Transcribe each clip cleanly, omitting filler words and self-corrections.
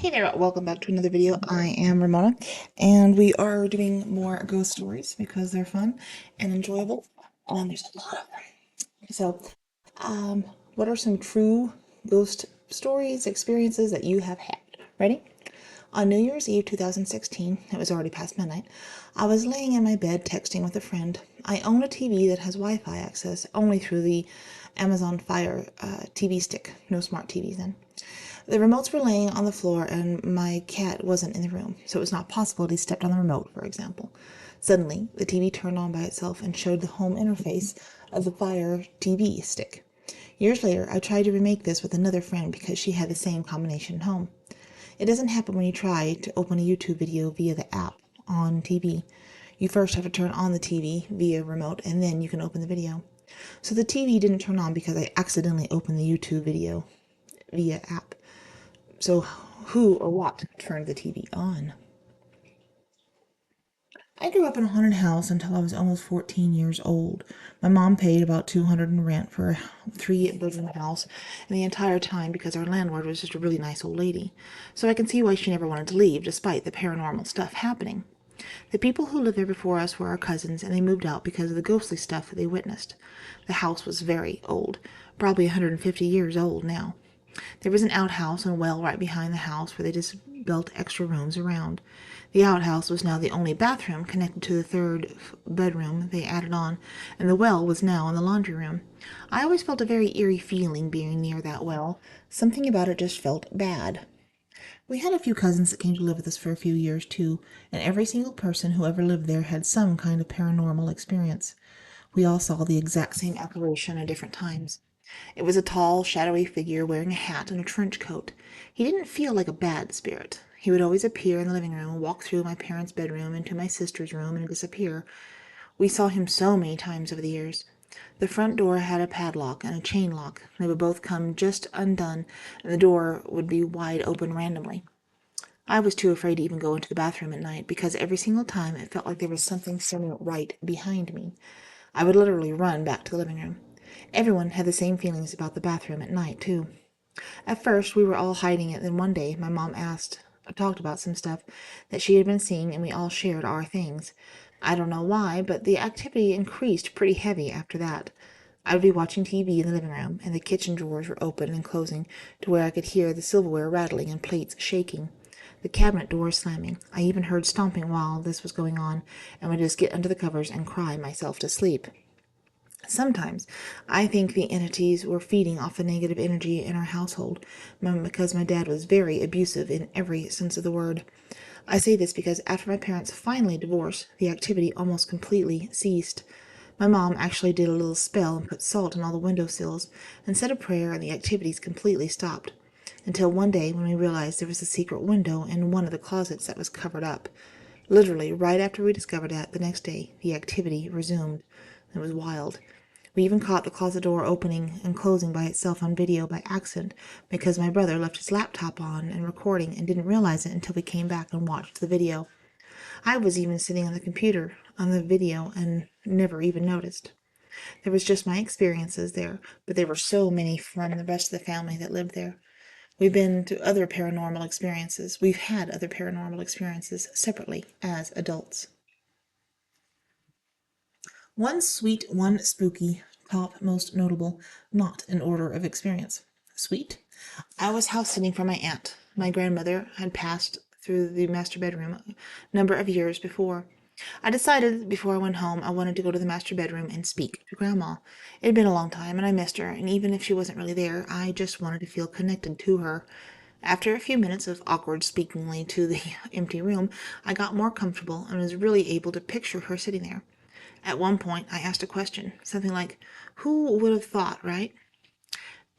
Hey there, welcome back to another video. I am Ramona, and we are doing more ghost stories because they're fun and enjoyable. There's a lot of them. So, um, what are some true ghost stories, experiences that you have had? Ready? On New Year's Eve 2016, it was already past midnight, I was laying in my bed texting with a friend. I own a TV that has Wi-Fi access only through the Amazon Fire TV stick. No smart TVs then. The remotes were laying on the floor and my cat wasn't in the room, so it was not possible he stepped on the remote, for example. Suddenly, the TV turned on by itself and showed the home interface of the Fire TV stick. Years later, I tried to remake this with another friend because she had the same combination at home. It doesn't happen when you try to open a YouTube video via the app on TV. You first have to turn on the TV via remote and then you can open the video. So the TV didn't turn on because I accidentally opened the YouTube video via app. So who or what turned the TV on? I grew up in a haunted house until I was almost 14 years old. My mom paid about $200 in rent for a 3-bedroom house, and the entire time because our landlord was just a really nice old lady. So I can see why she never wanted to leave, despite the paranormal stuff happening. The people who lived there before us were our cousins, and they moved out because of the ghostly stuff that they witnessed. The house was very old, probably 150 years old now. There was an outhouse and a well right behind the house where they just built extra rooms around. The outhouse was now the only bathroom connected to the third bedroom they added on, and the well was now in the laundry room. I always felt a very eerie feeling being near that well. Something about it just felt bad. We had a few cousins that came to live with us for a few years too, and every single person who ever lived there had some kind of paranormal experience. We all saw the exact same apparition at different times. It was a tall, shadowy figure wearing a hat and a trench coat. He didn't feel like a bad spirit. He would always appear in the living room, walk through my parents' bedroom into my sister's room, and disappear. We saw him so many times over the years. The front door had a padlock and a chain lock. They would both come just undone, and the door would be wide open randomly. I was too afraid to even go into the bathroom at night, because every single time it felt like there was something standing right behind me. I would literally run back to the living room. Everyone had the same feelings about the bathroom at night, too. At first, we were all hiding it, then one day my mom talked about some stuff that she had been seeing, and we all shared our things. I don't know why, but the activity increased pretty heavy after that. I would be watching TV in the living room, and the kitchen drawers were open and closing to where I could hear the silverware rattling and plates shaking. The cabinet doors slamming. I even heard stomping while this was going on, and would just get under the covers and cry myself to sleep. Sometimes I think the entities were feeding off the negative energy in our household because my dad was very abusive in every sense of the word. I say this because after my parents finally divorced, the activity almost completely ceased. My mom actually did a little spell and put salt on all the windowsills and said a prayer, and the activities completely stopped. Until one day when we realized there was a secret window in one of the closets that was covered up. Literally, right after we discovered that, the next day, the activity resumed. It was wild. We even caught the closet door opening and closing by itself on video by accident because my brother left his laptop on and recording and didn't realize it until we came back and watched the video. I was even sitting on the computer on the video and never even noticed. There was just my experiences there, but there were so many from the rest of the family that lived there. We've been to other paranormal experiences. We've had other paranormal experiences separately as adults. One sweet, one spooky, top most notable, not in order of experience. Sweet? I was house sitting for my aunt. My grandmother had passed through the master bedroom a number of years before. I decided before I went home I wanted to go to the master bedroom and speak to Grandma. It had been a long time and I missed her, and even if she wasn't really there, I just wanted to feel connected to her. After a few minutes of awkward speakingly to the empty room, I got more comfortable and was really able to picture her sitting there. At one point, I asked a question, something like, "Who would have thought, right?"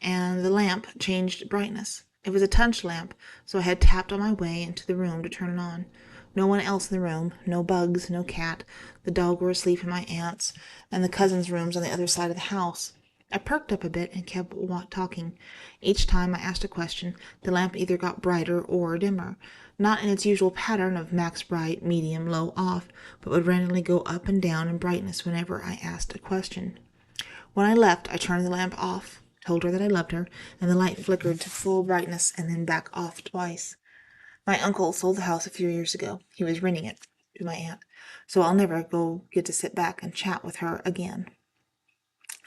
And the lamp changed brightness. It was a touch lamp, so I had tapped on my way into the room to turn it on. No one else in the room, no bugs, no cat. The dog were asleep in my aunt's, and the cousins' rooms on the other side of the house. I perked up a bit and kept talking. Each time I asked a question, the lamp either got brighter or dimmer, not in its usual pattern of max bright, medium, low, off, but would randomly go up and down in brightness whenever I asked a question. When I left, I turned the lamp off, told her that I loved her, and the light flickered to full brightness and then back off twice. My uncle sold the house a few years ago. He was renting it to my aunt, so I'll never go get to sit back and chat with her again.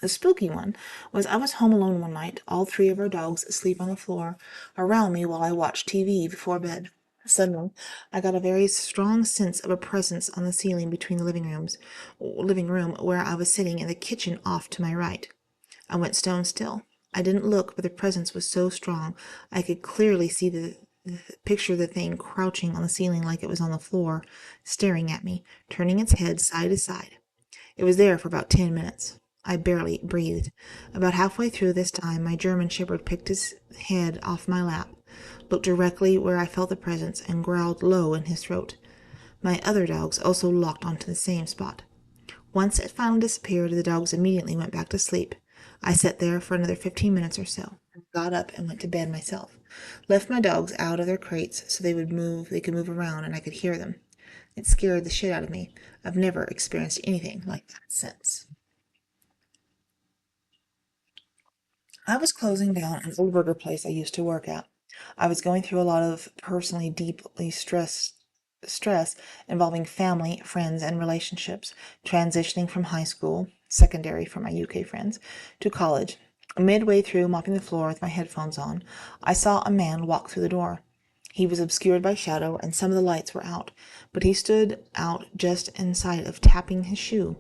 The spooky one was I was home alone one night, all three of our dogs asleep on the floor around me while I watched TV before bed. Suddenly, I got a very strong sense of a presence on the ceiling between the living room where I was sitting and the kitchen off to my right. I went stone still. I didn't look, but the presence was so strong I could clearly see picture the thing crouching on the ceiling like it was on the floor, staring at me, turning its head side to side. It was there for about 10 minutes. I barely breathed. About halfway through this time, my German shepherd picked his head off my lap, looked directly where I felt the presence, and growled low in his throat. My other dogs also locked onto the same spot. Once it finally disappeared, the dogs immediately went back to sleep. I sat there for another 15 minutes or so, got up and went to bed myself. Left my dogs out of their crates so they could move around and I could hear them. It scared the shit out of me. I've never experienced anything like that since. I was closing down an old burger place I used to work at. I was going through a lot of personally deeply stress involving family, friends, and relationships, transitioning from high school, secondary for my UK friends, to college. Midway through mopping the floor with my headphones on, I saw a man walk through the door. He was obscured by shadow, and some of the lights were out, but he stood out just inside of tapping his shoe.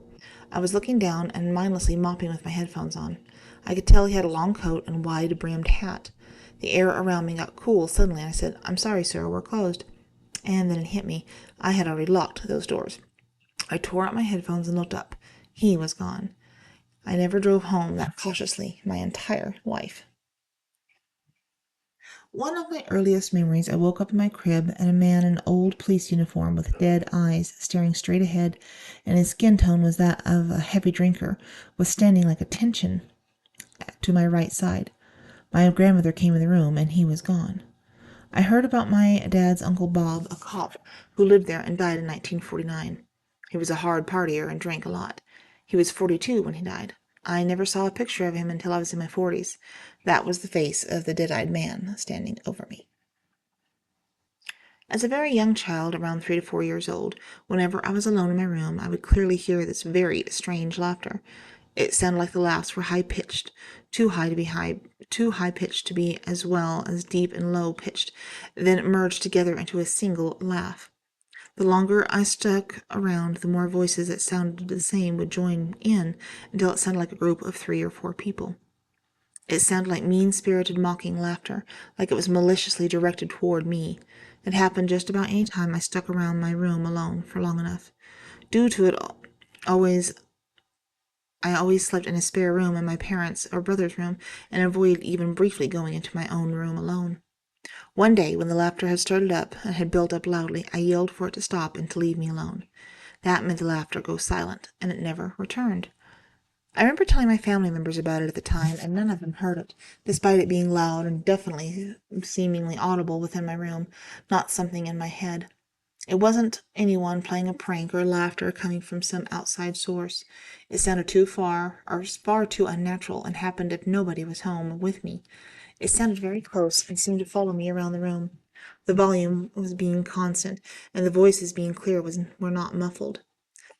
I was looking down and mindlessly mopping with my headphones on. I could tell he had a long coat and wide-brimmed hat. The air around me got cool suddenly, and I said, "I'm sorry, sir, we're closed." And then it hit me. I had already locked those doors. I tore out my headphones and looked up. He was gone. I never drove home that cautiously my entire life. One of my earliest memories, I woke up in my crib and a man in an old police uniform with dead eyes staring straight ahead, and his skin tone was that of a heavy drinker, was standing like attention to my right side. My grandmother came in the room, and he was gone. I heard about my dad's Uncle Bob, a cop, who lived there and died in 1949. He was a hard partier and drank a lot. He was 42 when he died. I never saw a picture of him until I was in my 40s. That was the face of the dead-eyed man standing over me. As a very young child, around 3 to 4 years old, whenever I was alone in my room, I would clearly hear this very strange laughter. It sounded like the laughs were high-pitched, too high-pitched to be as well as deep and low-pitched, then merged together into a single laugh. The longer I stuck around, the more voices that sounded the same would join in until it sounded like a group of 3 or 4 people. It sounded like mean-spirited mocking laughter, like it was maliciously directed toward me. It happened just about any time I stuck around my room alone for long enough. Due to it, always I always slept in a spare room in my parents' or brother's room, and avoided even briefly going into my own room alone. One day, when the laughter had started up and had built up loudly, I yelled for it to stop and to leave me alone. That made the laughter go silent, and it never returned. I remember telling my family members about it at the time, and none of them heard it, despite it being loud and definitely seemingly audible within my room, not something in my head. It wasn't anyone playing a prank or laughter coming from some outside source. It sounded too far, or far too unnatural, and happened if nobody was home with me. It sounded very close and seemed to follow me around the room. The volume was being constant, and the voices being clear were not muffled.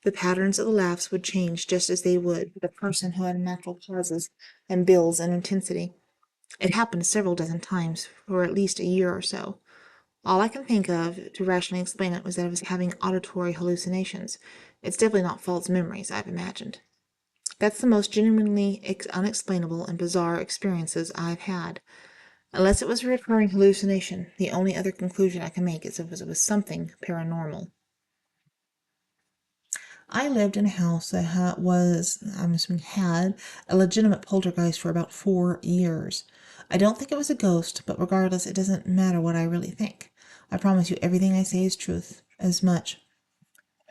The patterns of the laughs would change just as they would with a person who had natural pauses and builds in intensity. It happened several dozen times for at least a year or so. All I can think of to rationally explain it was that I was having auditory hallucinations. It's definitely not false memories, I've imagined. That's the most genuinely unexplainable and bizarre experiences I've had. Unless it was a recurring hallucination, the only other conclusion I can make is it was something paranormal. I lived in a house that I'm assuming, had a legitimate poltergeist for about 4 years. I don't think it was a ghost, but regardless, it doesn't matter what I really think. I promise you everything I say is truth, as much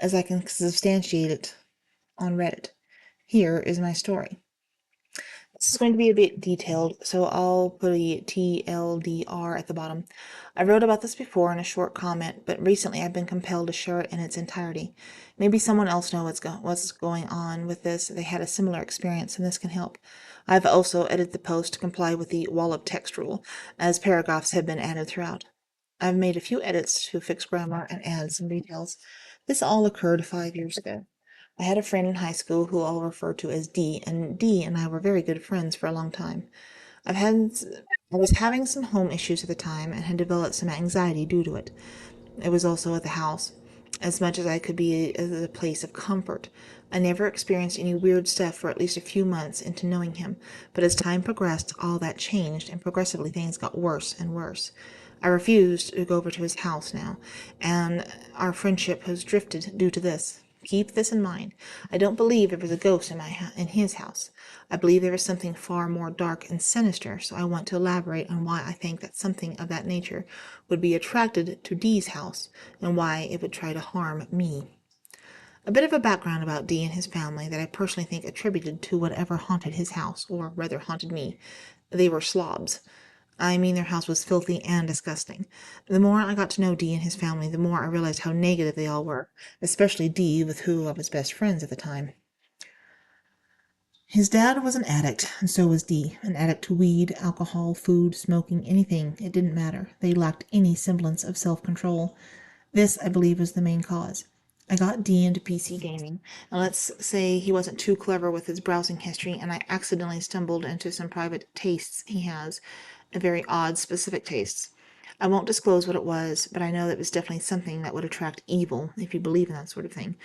as I can substantiate it on Reddit. Here is my story. This is going to be a bit detailed, so I'll put a TLDR at the bottom. I wrote about this before in a short comment, but recently I've been compelled to share it in its entirety. Maybe someone else knows what's going on with this. They had a similar experience, and this can help. I've also edited the post to comply with the wall of text rule, as paragraphs have been added throughout. I've made a few edits to fix grammar and add some details. This all occurred 5 years ago. I had a friend in high school who I'll refer to as Dee, and Dee and I were very good friends for a long time. I've had I was having some home issues at the time and had developed some anxiety due to it. It was also at the house. As much as I could be a place of comfort, I never experienced any weird stuff for at least a few months into knowing him, but as time progressed, all that changed, and progressively things got worse and worse. I refused to go over to his house now, and our friendship has drifted due to this. Keep this in mind. I don't believe there was a ghost in his house. I believe there is something far more dark and sinister, so I want to elaborate on why I think that something of that nature would be attracted to Dee's house, and why it would try to harm me. A bit of a background about Dee and his family that I personally think attributed to whatever haunted his house, or rather haunted me. They were slobs. I mean, their house was filthy and disgusting. The more I got to know Dee and his family, the more I realized how negative they all were, especially Dee, with who I was best friends at the time. His dad was an addict, and so was Dee. An addict to weed, alcohol, food, smoking, anything. It didn't matter. They lacked any semblance of self-control. This, I believe, was the main cause. I got Dee into PC gaming, and let's say he wasn't too clever with his browsing history, and I accidentally stumbled into some private tastes he has, very odd, specific tastes. I won't disclose what it was, but I know that it was definitely something that would attract evil, if you believe in that sort of thing.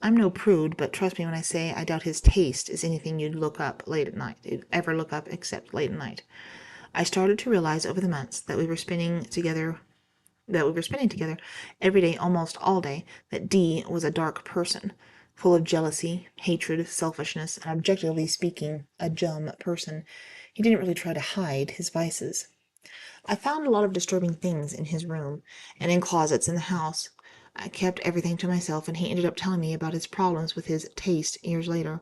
I'm no prude, but trust me when I say I doubt his taste is anything you'd look up late at night, you'd ever look up except late at night. I started to realize over the months that we were spending together every day, almost all day, that Dee was a dark person, full of jealousy, hatred, selfishness, and objectively speaking, a dumb person. He didn't really try to hide his vices. I found a lot of disturbing things in his room and in closets in the house. I kept everything to myself, and he ended up telling me about his problems with his taste years later.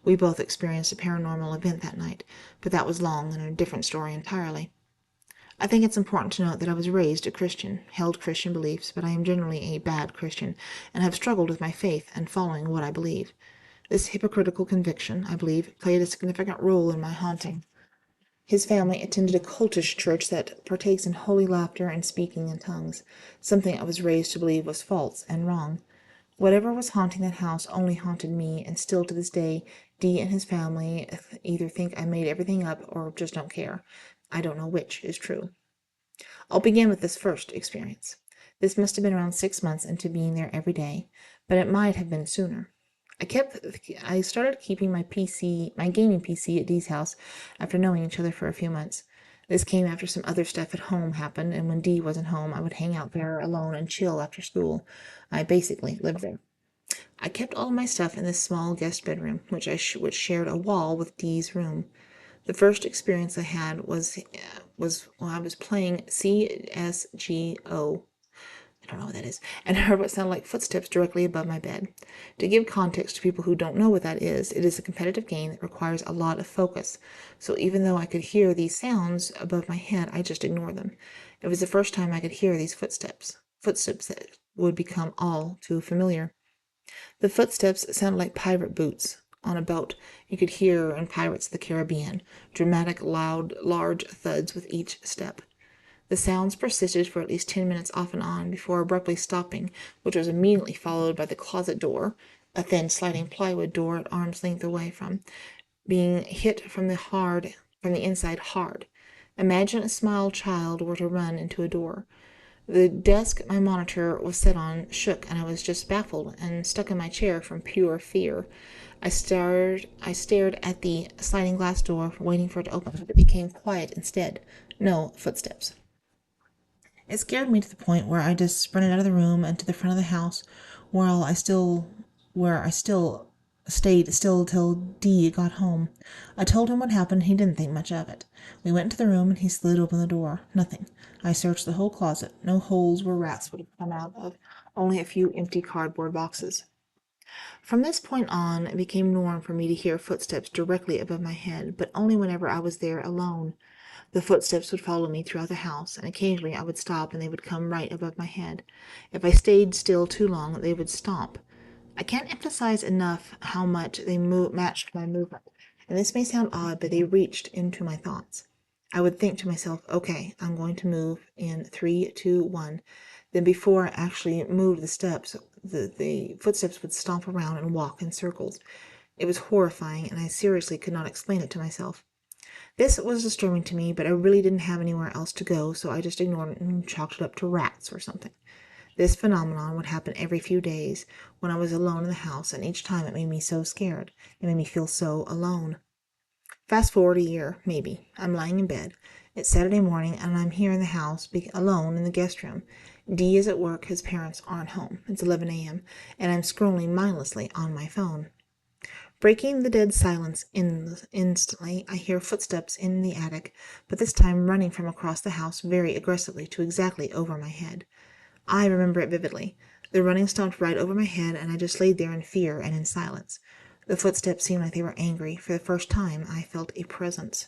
We both experienced a paranormal event that night, but that was long and a different story entirely. I think it's important to note that I was raised a Christian, held Christian beliefs, but I am generally a bad Christian, and have struggled with my faith and following what I believe. This hypocritical conviction, I believe, played a significant role in my haunting. His family attended a cultish church that partakes in holy laughter and speaking in tongues, something I was raised to believe was false and wrong. Whatever was haunting that house only haunted me, and still to this day, Dee and his family either think I made everything up or just don't care. I don't know which is true. I'll begin with this first experience. This must have been around 6 months into being there every day, but it might have been sooner. I started keeping my gaming PC at Dee's house after knowing each other for a few months. This came after some other stuff at home happened, and when Dee wasn't home, I would hang out there alone and chill after school. I basically lived there. I kept all my stuff in this small guest bedroom, which shared a wall with Dee's room. The first experience I had was while I was playing CSGO. I don't know what that is, and I heard what sounded like footsteps directly above my bed. To give context to people who don't know what that is, it is a competitive game that requires a lot of focus. So even though I could hear these sounds above my head, I just ignored them. It was the first time I could hear these footsteps that would become all too familiar. The footsteps sounded like pirate boots on a boat you could hear in Pirates of the Caribbean, dramatic, loud, large thuds with each step. The sounds persisted for at least 10 minutes off and on before abruptly stopping, which was immediately followed by the closet door, a thin sliding plywood door at arm's length away being hit from the inside hard. Imagine a small child were to run into a door. The desk my monitor was set on shook, and I was just baffled and stuck in my chair from pure fear. I stared at the sliding glass door, waiting for it to open, but it became quiet instead. No footsteps. It scared me to the point where I just sprinted out of the room and to the front of the house, where I still stayed still till Dee got home. I told him what happened. He didn't think much of it. We went into the room and he slid open the door. Nothing. I searched the whole closet. No holes where rats would have come out of. Only a few empty cardboard boxes. From this point on, it became norm for me to hear footsteps directly above my head, but only whenever I was there alone. The footsteps would follow me throughout the house, and occasionally I would stop and they would come right above my head. If I stayed still too long, they would stomp. I can't emphasize enough how much they matched my movement, and this may sound odd, but they reached into my thoughts. I would think to myself, okay, I'm going to move in 3, 2, 1. Then before I actually moved the steps, the footsteps would stomp around and walk in circles. It was horrifying, and I seriously could not explain it to myself. This was disturbing to me, but I really didn't have anywhere else to go, so I just ignored it and chalked it up to rats or something. This phenomenon would happen every few days when I was alone in the house, and each time it made me so scared. It made me feel so alone. Fast forward a year, maybe. I'm lying in bed. It's Saturday morning, and I'm here in the house, alone in the guest room. D is at work. His parents aren't home. It's 11 a.m., and I'm scrolling mindlessly on my phone. Breaking the dead silence instantly, I hear footsteps in the attic, but this time running from across the house very aggressively to exactly over my head. I remember it vividly. The running stomped right over my head, and I just laid there in fear and in silence. The footsteps seemed like they were angry. For the first time, I felt a presence.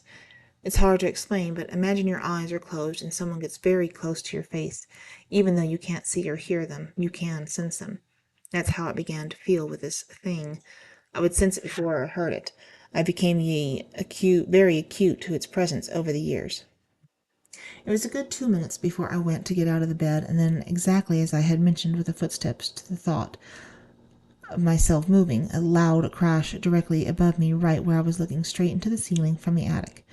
It's hard to explain, but imagine your eyes are closed and someone gets very close to your face. Even though you can't see or hear them, you can sense them. That's how it began to feel with this thing. I would sense it before I heard it. I became very acute to its presence over the years. It was a good 2 minutes before I went to get out of the bed, and then, exactly as I had mentioned with the footsteps, to the thought of myself moving, a loud crash directly above me, right where I was looking straight into the ceiling from the attic.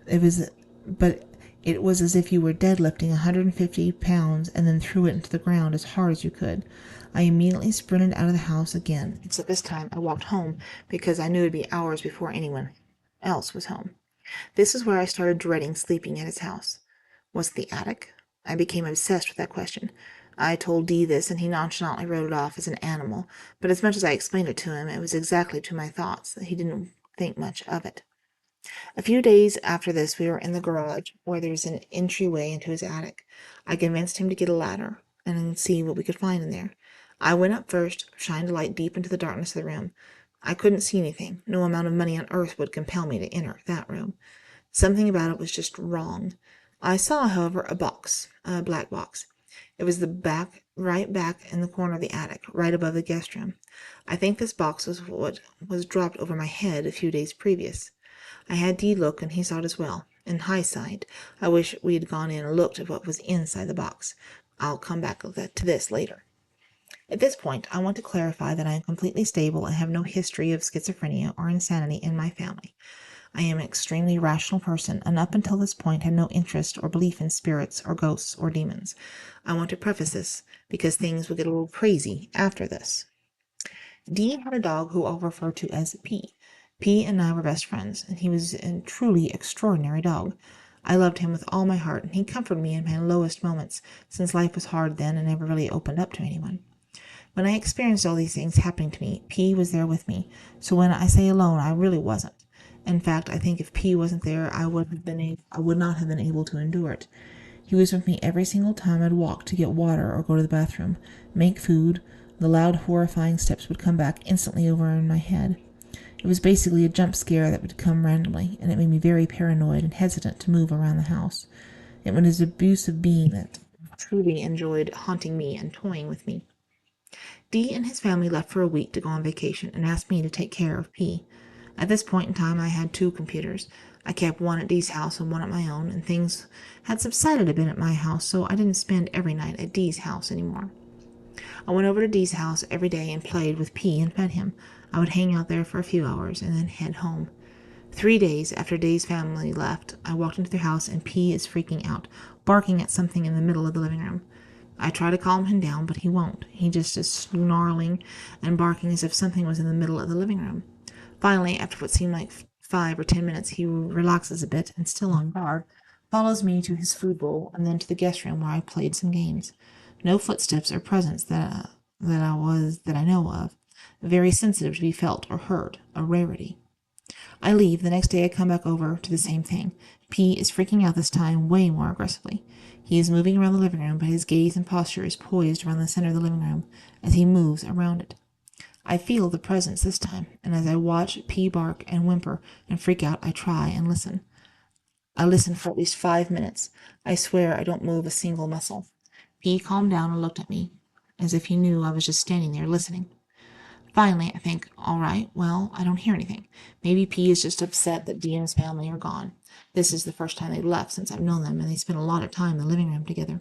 It was as if you were deadlifting 150 pounds and then threw it into the ground as hard as you could. I immediately sprinted out of the house again, except this time I walked home because I knew it would be hours before anyone else was home. This is where I started dreading sleeping at his house. Was it the attic? I became obsessed with that question. I told Dee this, and he nonchalantly wrote it off as an animal, but as much as I explained it to him, it was exactly to my thoughts that he didn't think much of it. A few days after this, we were in the garage, where there's an entryway into his attic. I convinced him to get a ladder and see what we could find in there. I went up first, shined a light deep into the darkness of the room. I couldn't see anything. No amount of money on earth would compel me to enter that room. Something about it was just wrong. I saw, however, a black box. It was right back in the corner of the attic, right above the guest room. I think this box was what was dropped over my head a few days previous. I had Dee look, and he saw it as well. In hindsight, I wish we had gone in and looked at what was inside the box. I'll come back to this later. At this point, I want to clarify that I am completely stable and have no history of schizophrenia or insanity in my family. I am an extremely rational person, and up until this point had no interest or belief in spirits or ghosts or demons. I want to preface this because things will get a little crazy after this. Dee had a dog who I'll refer to as P. P and I were best friends, and he was a truly extraordinary dog. I loved him with all my heart, and he comforted me in my lowest moments, since life was hard then and never really opened up to anyone. When I experienced all these things happening to me, P was there with me, so when I say alone, I really wasn't. In fact, I think if P wasn't there, I would not have been able to endure it. He was with me every single time I'd walk to get water or go to the bathroom, make food. The loud, horrifying steps would come back instantly over in my head. It was basically a jump scare that would come randomly, and it made me very paranoid and hesitant to move around the house. It was an abusive being that truly enjoyed haunting me and toying with me. Dee and his family left for a week to go on vacation and asked me to take care of P. At this point in time, I had 2 computers. I kept one at Dee's house and one at my own, and things had subsided a bit at my house, so I didn't spend every night at Dee's house anymore. I went over to Dee's house every day and played with P and fed him. I would hang out there for a few hours and then head home. 3 days after Dee's family left, I walked into their house and P is freaking out, barking at something in the middle of the living room. I try to calm him down, but he won't. He just is snarling and barking as if something was in the middle of the living room. Finally, after what seemed like 5 or 10 minutes, he relaxes a bit and, still on guard, follows me to his food bowl and then to the guest room where I played some games. No footsteps or presence that I know of. Very sensitive to be felt or heard, a rarity. I leave. The next day I come back over to the same thing. P is freaking out this time way more aggressively. He is moving around the living room, but his gaze and posture is poised around the center of the living room as he moves around it. I feel the presence this time, and as I watch P bark and whimper and freak out, I try and listen. I listen for at least 5 minutes. I swear I don't move a single muscle. P calmed down and looked at me, as if he knew I was just standing there listening. Finally, I think, all right, well, I don't hear anything. Maybe P is just upset that Dee and his family are gone. This is the first time they've left since I've known them, and they spent a lot of time in the living room together.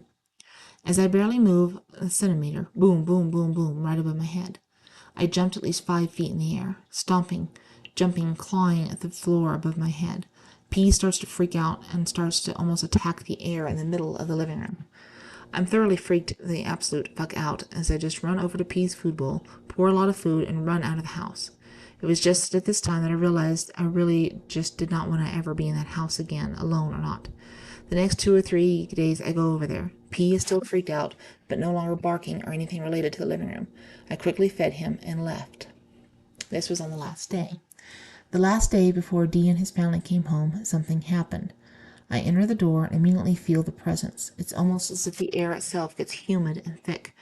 As I barely move a centimeter, boom, boom, boom, boom, right above my head. I jumped at least 5 feet in the air, stomping, jumping, clawing at the floor above my head. P starts to freak out and starts to almost attack the air in the middle of the living room. I'm thoroughly freaked the absolute fuck out as I just run over to P's food bowl, pour a lot of food, and run out of the house. It was just at this time that I realized I really just did not want to ever be in that house again, alone or not. The next 2 or 3 days I go over there. P is still freaked out, but no longer barking or anything related to the living room. I quickly fed him and left. This was on the last day. The last day before Dee and his family came home, something happened. I enter the door and immediately feel the presence. It's almost as if the air itself gets humid and thick.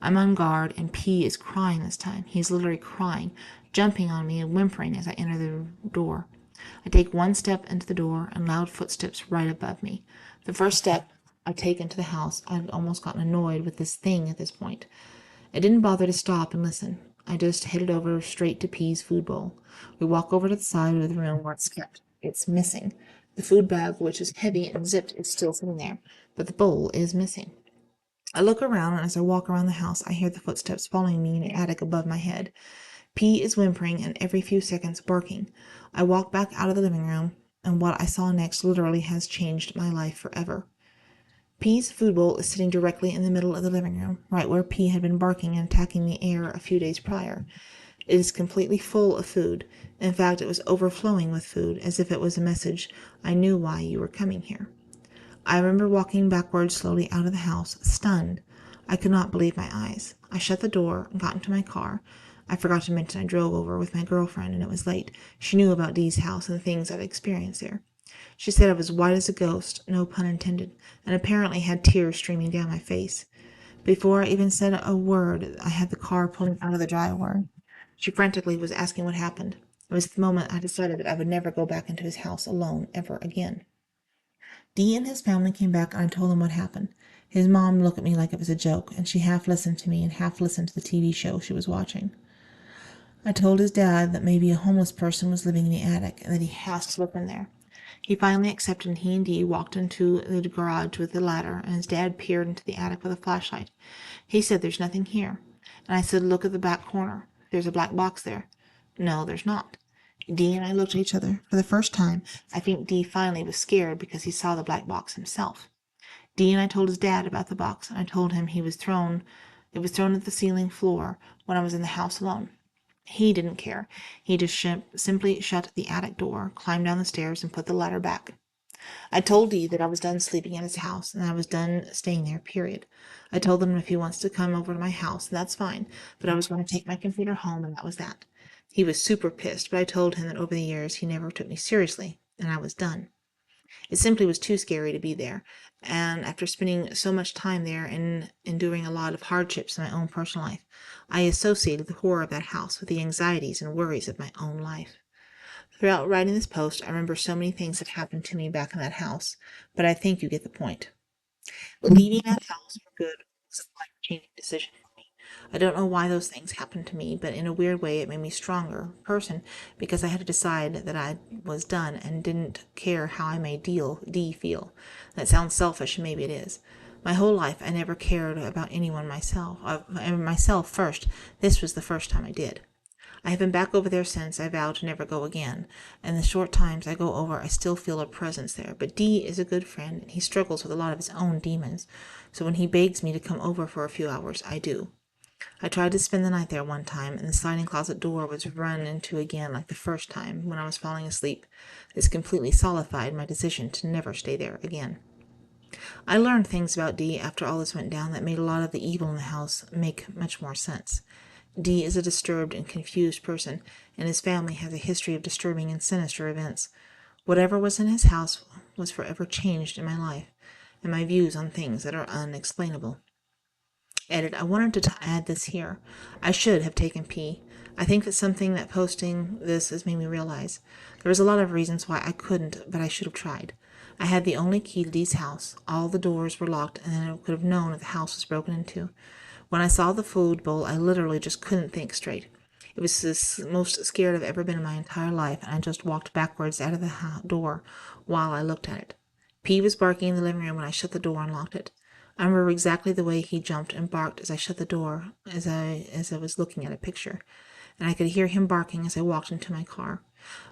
I'm on guard, and P is crying this time. He's literally crying, jumping on me and whimpering as I enter the door. I take one step into the door, and loud footsteps right above me. The first step I take into the house, I'd almost gotten annoyed with this thing at this point. I didn't bother to stop and listen. I just headed over straight to P's food bowl. We walk over to the side of the room where it's kept. It's missing. The food bag, which is heavy and zipped, is still sitting there, but the bowl is missing. I look around, and as I walk around the house, I hear the footsteps following me in the attic above my head. P is whimpering and every few seconds barking. I walk back out of the living room, and what I saw next literally has changed my life forever. P's food bowl is sitting directly in the middle of the living room, right where P had been barking and attacking the air a few days prior. It is completely full of food. In fact, it was overflowing with food, as if it was a message, I knew why you were coming here. I remember walking backwards slowly out of the house, stunned. I could not believe my eyes. I shut the door and got into my car. I forgot to mention I drove over with my girlfriend, and it was late. She knew about Dee's house and the things I'd experienced there. She said I was white as a ghost, no pun intended, and apparently had tears streaming down my face. Before I even said a word, I had the car pulling out of the driveway. She frantically was asking what happened. It was the moment I decided that I would never go back into his house alone ever again. Dee and his family came back, and I told them what happened. His mom looked at me like it was a joke, and she half listened to me and half listened to the TV show she was watching. I told his dad that maybe a homeless person was living in the attic and that he has to look in there. He finally accepted, and he and Dee walked into the garage with the ladder, and his dad peered into the attic with a flashlight. He said, "There's nothing here." And I said, "Look at the back corner. There's a black box there." "No, there's not." Dee and I looked at each other. For the first time, I think Dee finally was scared because he saw the black box himself. Dee and I told his dad about the box, and I told him it was thrown at the ceiling floor when I was in the house alone. He didn't care. He just simply shut the attic door, climbed down the stairs, and put the ladder back. I told Dee that I was done sleeping at his house, and I was done staying there, period. I told him if he wants to come over to my house, that's fine, but I was going to take my computer home, and that was that. He was super pissed, but I told him that over the years he never took me seriously, and I was done. It simply was too scary to be there, and after spending so much time there and enduring a lot of hardships in my own personal life, I associated the horror of that house with the anxieties and worries of my own life. Throughout writing this post, I remember so many things that happened to me back in that house, but I think you get the point. Leaving that house for good was a life-changing decision for me. I don't know why those things happened to me, but in a weird way it made me a stronger person because I had to decide that I was done and didn't care how I made Dee feel. That sounds selfish, and maybe it is. My whole life I never cared about anyone myself first. This was the first time I did. I have been back over there since. I vowed to never go again, and the short times I go over I still feel a presence there. But Dee is a good friend, and he struggles with a lot of his own demons, so when he begs me to come over for a few hours, I do. I tried to spend the night there one time, and the sliding closet door was run into again like the first time when I was falling asleep. This completely solidified my decision to never stay there again. I learned things about Dee after all this went down that made a lot of the evil in the house make much more sense. Dee is a disturbed and confused person, and his family has a history of disturbing and sinister events. Whatever was in his house was forever changed in my life, and my views on things that are unexplainable. Edit. I wanted to add this here. I should have taken P. I think that's something that posting this has made me realize. There was a lot of reasons why I couldn't, but I should have tried. I had the only key to Dee's house. All the doors were locked, and I could have known if the house was broken into. When I saw the food bowl, I literally just couldn't think straight. It was the most scared I've ever been in my entire life, and I just walked backwards out of the door while I looked at it. P was barking in the living room when I shut the door and locked it. I remember exactly the way he jumped and barked as I shut the door, as I was looking at a picture, and I could hear him barking as I walked into my car.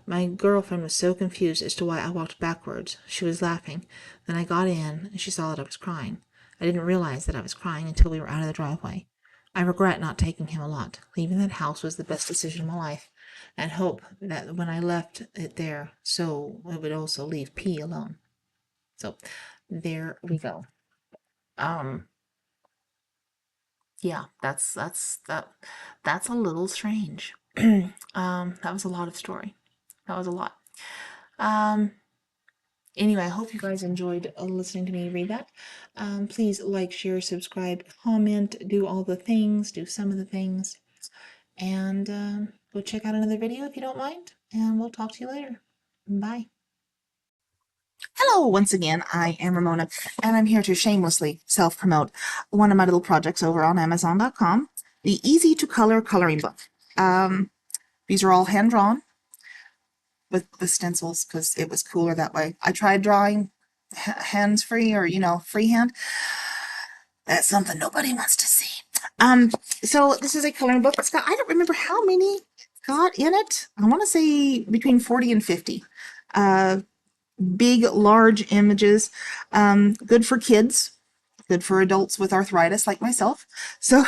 My girlfriend was so confused as to why I walked backwards. She was laughing. Then I got in, and she saw that I was crying. I didn't realize that I was crying until we were out of the driveway. I regret not taking him a lot. Leaving that house was the best decision of my life, and hope that when I left it there, so it would also leave P alone. So, there we go. Um, yeah, that's a little strange. That was a lot of story. That was a lot. Um, anyway, I hope you guys enjoyed listening to me read that. Please like, share, subscribe, comment, do all the things, do some of the things, and go check out another video if you don't mind. And we'll talk to you later. Bye. Hello, once again, I am Ramona, and I'm here to shamelessly self-promote one of my little projects over on Amazon.com, the Easy to Color coloring book. These are all hand-drawn with the stencils because it was cooler that way. I tried drawing hands-free or, freehand. That's something nobody wants to see. So this is a coloring book. It's got, I don't remember how many it's got in it. I want to say between 40 and 50. Big, large images, good for kids, good for adults with arthritis like myself. So,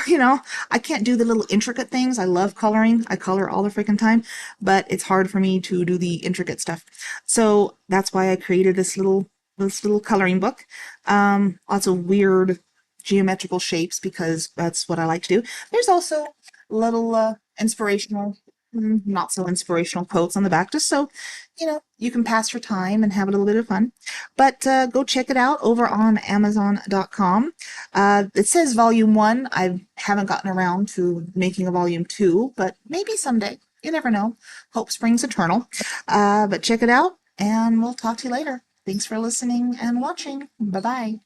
I can't do the little intricate things. I love coloring. I color all the freaking time, but it's hard for me to do the intricate stuff. So that's why I created this little coloring book. Lots of weird geometrical shapes because that's what I like to do. There's also little inspirational, not so inspirational quotes on the back, just so you can pass your time and have a little bit of fun. But go check it out over on Amazon.com. It says volume 1. I haven't gotten around to making a volume 2, but maybe someday. You never know. Hope springs eternal. But check it out, and we'll talk to you later. Thanks for listening and watching. Bye-bye.